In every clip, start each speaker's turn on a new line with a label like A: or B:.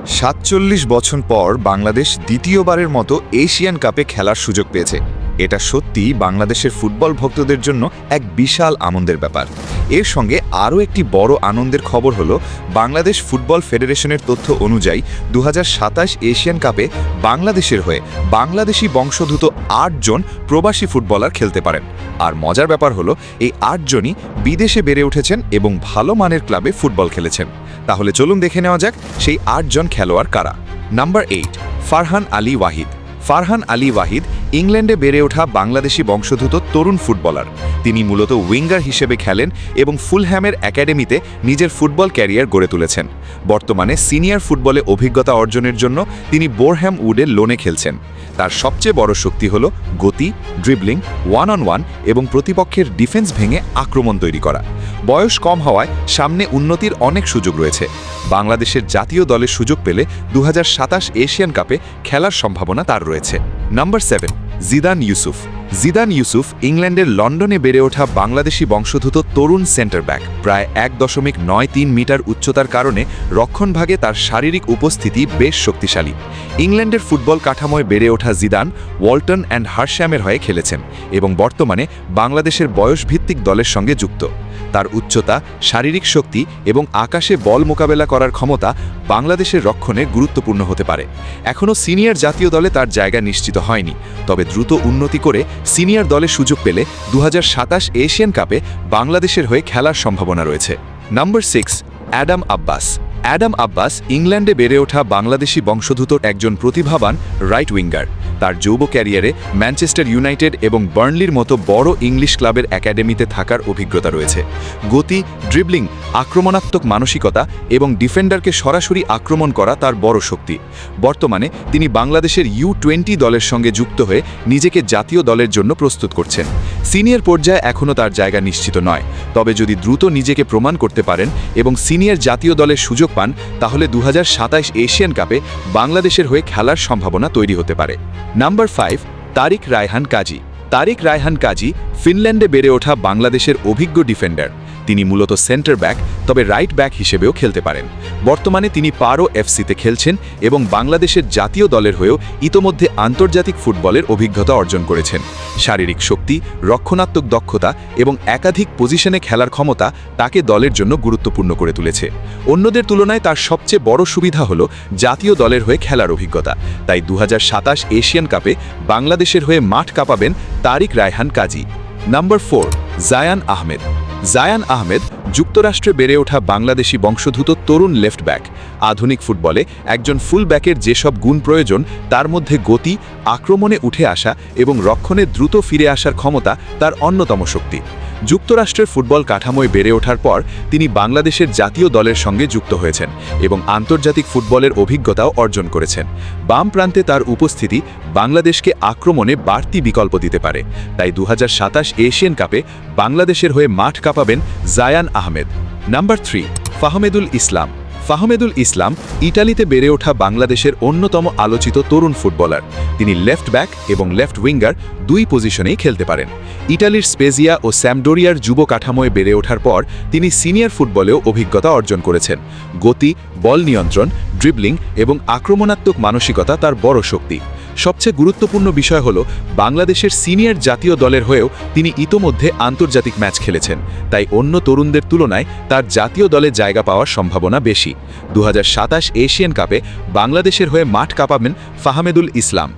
A: ৪৭ বছর পর বাংলাদেশ দ্বিতীয়বারের মতো এশিয়ান কাপে খেলার সুযোগ পেয়েছে। এটা সত্যিই বাংলাদেশের ফুটবল ভক্তদের জন্য এক বিশাল আনন্দের ব্যাপার। এর সঙ্গে আরও একটি বড় আনন্দের খবর হলো, বাংলাদেশ ফুটবল ফেডারেশনের তথ্য অনুযায়ী ২০২৭ এশিয়ান কাপে বাংলাদেশের হয়ে বাংলাদেশি বংশোদ্ভূত ৮ জন প্রবাসী ফুটবলার খেলতে পারেন। আর মজার ব্যাপার হলো, এই ৮ জনই বিদেশে বেড়ে উঠেছেন এবং ভালো মানের ক্লাবে ফুটবল খেলেছেন। তাহলে চলুন দেখে নেওয়া যাক সেই ৮ জন খেলোয়াড় কারা। নাম্বার ৮, ফারহান আলী ওয়াহিদ। ফারহান আলী ওয়াহিদ ইংল্যান্ডে বেড়ে ওঠা বাংলাদেশি বংশোদ্ভূত তরুণ ফুটবলার। তিনি মূলত উইঙ্গার হিসেবে খেলেন এবং ফুলহ্যামের একাডেমিতে নিজের ফুটবল ক্যারিয়ার গড়ে তুলেছেন। বর্তমানে সিনিয়র ফুটবলে অভিজ্ঞতা অর্জনের জন্য তিনি বোরহ্যাম উডে লোনে খেলছেন। তার সবচেয়ে বড় শক্তি হল গতি, ড্রিবলিং, ওয়ান অন ওয়ান এবং প্রতিপক্ষের ডিফেন্স ভেঙে আক্রমণ তৈরি করা। বয়স কম হওয়ায় সামনে উন্নতির অনেক সুযোগ রয়েছে। বাংলাদেশের জাতীয় দলের সুযোগ পেলে ২০২৭ এশিয়ান কাপে খেলার সম্ভাবনা তার রয়েছে। Number 7, Zidane Yusuf. Zidane Yusuf ইংল্যান্ডের লন্ডনে বেড়ে ওঠা বাংলাদেশি বংশোদ্ভূত তরুণ সেন্টার ব্যাক। প্রায় ১.৯৩ মিটার উচ্চতার কারণে রক্ষণভাগে তার শারীরিক উপস্থিতি বেশ শক্তিশালী। ইংল্যান্ডের ফুটবল কাঠামোয় বেড়ে ওঠা জিদান ওয়ালটন অ্যান্ড হার্শ্যামের হয়ে খেলেছেন এবং বর্তমানে বাংলাদেশের বয়সভিত্তিক দলের সঙ্গে যুক্ত। তার উচ্চতা, শারীরিক শক্তি এবং আকাশে বল মোকাবেলা করার ক্ষমতা বাংলাদেশের রক্ষণে গুরুত্বপূর্ণ হতে পারে। এখনও সিনিয়র জাতীয় দলে তার জায়গা নিশ্চিত হয়নি, তবে দ্রুত উন্নতি করে সিনিয়র দলে সুযোগ পেলে ২০২৭ এশিয়ান কাপে বাংলাদেশের হয়ে খেলার সম্ভাবনা রয়েছে। Number 6, Adam Abbas. Adam Abbas ইংল্যান্ডে বেড়ে ওঠা বাংলাদেশি বংশোদ্ভূত একজন প্রতিভাবান রাইট উইঙ্গার। তার যৌব ক্যারিয়ারে ম্যানচেস্টার ইউনাইটেড এবং বার্নলির মতো বড় ইংলিশ ক্লাবের একাডেমিতে থাকার অভিজ্ঞতা রয়েছে। গতি, ড্রিবলিং, আক্রমণাত্মক মানসিকতা এবং ডিফেন্ডারকে সরাসরি আক্রমণ করা তার বড় শক্তি। বর্তমানে তিনি বাংলাদেশের U20 দলের সঙ্গে যুক্ত হয়ে নিজেকে জাতীয় দলের জন্য প্রস্তুত করছেন। সিনিয়র পর্যায়ে এখনও তার জায়গা নিশ্চিত নয়, তবে যদি দ্রুত নিজেকে প্রমাণ করতে পারেন এবং সিনিয়র জাতীয় দলের সুযোগ পান, তাহলে ২০২৭ এশিয়ান কাপে বাংলাদেশের হয়ে খেলার সম্ভাবনা তৈরি হতে পারে। নাম্বার 5, তারিক রায়হান কাজী। তারিক রায়হান কাজী ফিনল্যান্ডে বেড়ে ওঠা বাংলাদেশের অভিজ্ঞ ডিফেন্ডার। তিনি মূলত সেন্টার ব্যাক, তবে রাইট ব্যাক হিসেবেও খেলতে পারেন। বর্তমানে তিনি পারো এফসিতে খেলছেন এবং বাংলাদেশের জাতীয় দলের হয়েও ইতোমধ্যে আন্তর্জাতিক ফুটবলের অভিজ্ঞতা অর্জন করেছেন। শারীরিক শক্তি, রক্ষণাত্মক দক্ষতা এবং একাধিক পজিশনে খেলার ক্ষমতা তাকে দলের জন্য গুরুত্বপূর্ণ করে তুলেছে। অন্যদের তুলনায় তার সবচেয়ে বড় সুবিধা হল জাতীয় দলের হয়ে খেলার অভিজ্ঞতা। তাই ২০২৭ এশিয়ান কাপে বাংলাদেশের হয়ে মাঠ কাঁপাবেন তারিক রায়হান কাজী। নাম্বার 4, জায়ান আহমেদ। জায়ান আহমেদ যুক্তরাষ্ট্রে বেড়ে ওঠা বাংলাদেশি বংশোদ্ভূত তরুণ লেফট ব্যাক। আধুনিক ফুটবলে একজন ফুল ব্যাকের যেসব গুণ প্রয়োজন, তার মধ্যে গতি, আক্রমণে উঠে আসা এবং রক্ষণে দ্রুত ফিরে আসার ক্ষমতা তার অন্যতম শক্তি। যুক্তরাষ্ট্রের ফুটবল কাঠামোয় বেড়ে ওঠার পর তিনি বাংলাদেশের জাতীয় দলের সঙ্গে যুক্ত হয়েছেন এবং আন্তর্জাতিক ফুটবলের অভিজ্ঞতাও অর্জন করেছেন। বাম প্রান্তে তার উপস্থিতি বাংলাদেশকে আক্রমণে বাড়তি বিকল্প দিতে পারে। তাই ২০২৭ এশিয়ান কাপে বাংলাদেশের হয়ে মাঠ কাঁপাবেন জায়ান আহমেদ। নাম্বার 3, ফাহমেদুল ইসলাম। ফাহমেদুল ইসলাম ইটালিতে বেড়ে ওঠা বাংলাদেশের অন্যতম আলোচিত তরুণ ফুটবলার। তিনি লেফট ব্যাক এবং লেফট উইঙ্গার দুই পজিশনেই খেলতে পারেন। ইটালির স্পেজিয়া ও স্যাম্পডোরিয়ার যুব কাঠামোয় বেড়ে ওঠার পর তিনি সিনিয়র ফুটবলেও অভিজ্ঞতা অর্জন করেছেন। গতি, বল নিয়ন্ত্রণ, ড্রিবলিং এবং আক্রমণাত্মক মানসিকতা তার বড় শক্তি। সবচেয়ে গুরুত্বপূর্ণ বিষয় হল, বাংলাদেশের সিনিয়র জাতীয় দলের হয়েও তিনি ইতোমধ্যে আন্তর্জাতিক ম্যাচ খেলেছেন। তাই অন্য তরুণদের তুলনায় তার জাতীয় দলে জায়গা পাওয়ার সম্ভাবনা বেশি। ২০২৭ এশিয়ান কাপে বাংলাদেশের হয়ে মাঠ কাঁপাবেন ফাহমেদুল ইসলাম।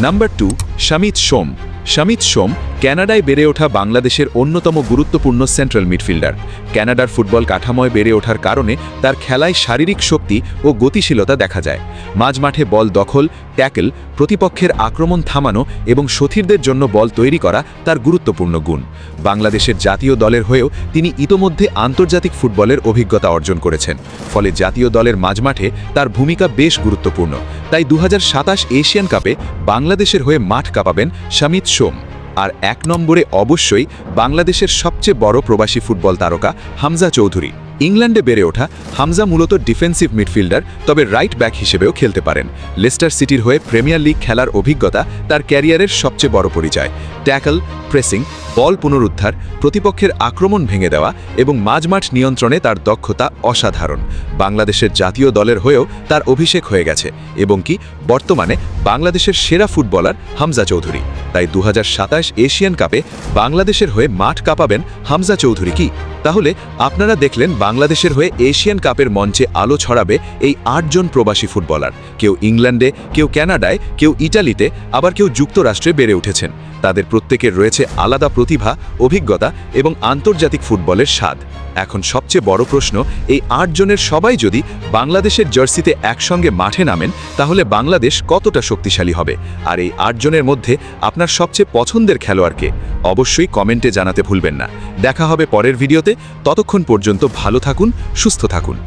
A: নাম্বার 2, শামিত সোম। শামিত সোম কানাডায় বেড়ে ওঠা বাংলাদেশের অন্যতম গুরুত্বপূর্ণ সেন্ট্রাল মিডফিল্ডার। কানাডার ফুটবল কাঠামোয় বেড়ে ওঠার কারণে তার খেলায় শারীরিক শক্তি ও গতিশীলতা দেখা যায়। মাঝমাঠে বল দখল, ট্যাকল, প্রতিপক্ষের আক্রমণ থামানো এবং সতীর্থদের জন্য বল তৈরি করা তার গুরুত্বপূর্ণ গুণ। বাংলাদেশের জাতীয় দলের হয়েও তিনি ইতোমধ্যে আন্তর্জাতিক ফুটবলের অভিজ্ঞতা অর্জন করেছেন। ফলে জাতীয় দলের মাঝমাঠে তার ভূমিকা বেশ গুরুত্বপূর্ণ। তাই ২০২৭ এশিয়ান কাপে বাংলাদেশের হয়ে মাঠ কাঁপাবেন শামিত সোম। আর 1 নম্বরে অবশ্যই বাংলাদেশের সবচেয়ে বড় প্রবাসী ফুটবল তারকা হামজা চৌধুরী। ইংল্যান্ডে বেড়ে ওঠা হামজা মূলত ডিফেন্সিভ মিডফিল্ডার, তবে রাইট ব্যাক হিসেবেও খেলতে পারেন। লেস্টার সিটির হয়ে প্রিমিয়ার লিগ খেলার অভিজ্ঞতা তার ক্যারিয়ারের সবচেয়ে বড় পরিচয়। ট্যাকল, প্রেসিং,
B: বল পুনরুদ্ধার, প্রতিপক্ষের আক্রমণ ভেঙে দেওয়া এবং মাঝমাঠ নিয়ন্ত্রণে তার দক্ষতা অসাধারণ। বাংলাদেশের জাতীয় দলের হয়েও তার অভিষেক হয়ে গেছে এবং কি বর্তমানে বাংলাদেশের সেরা ফুটবলার হামজা চৌধুরী। তাই 2027 এশিয়ান কাপে বাংলাদেশের হয়ে মাঠ কাঁপাবেন হামজা চৌধুরী কি? তাহলে আপনারা দেখলেন বাংলাদেশের হয়ে এশিয়ান কাপের মঞ্চে আলো ছড়াবে এই 8 জন প্রবাসী ফুটবলার। কেউ ইংল্যান্ডে, কেউ কানাডায়, কেউ ইটালিতে, আবার কেউ যুক্তরাষ্ট্রে বেড়ে উঠেছেন। তাদের প্রত্যেকের রয়েছে আলাদা প্রতিভা, অভিজ্ঞতা এবং আন্তর্জাতিক ফুটবলের স্বাদ। এখন সবচেয়ে বড় প্রশ্ন, এই 8 জনের সবাই যদি বাংলাদেশের জার্সিতে একসঙ্গে মাঠে নামেন তাহলে বাংলাদেশ কতটা শক্তিশালী হবে? আর এই 8 জনের মধ্যে আপনার সবচেয়ে পছন্দের খেলোয়াড়কে? অবশ্যই কমেন্টে জানাতে ভুলবেন না। দেখা হবে পরের ভিডিওতে। ততক্ষণ পর্যন্ত ভালো থাকুন, সুস্থ থাকুন।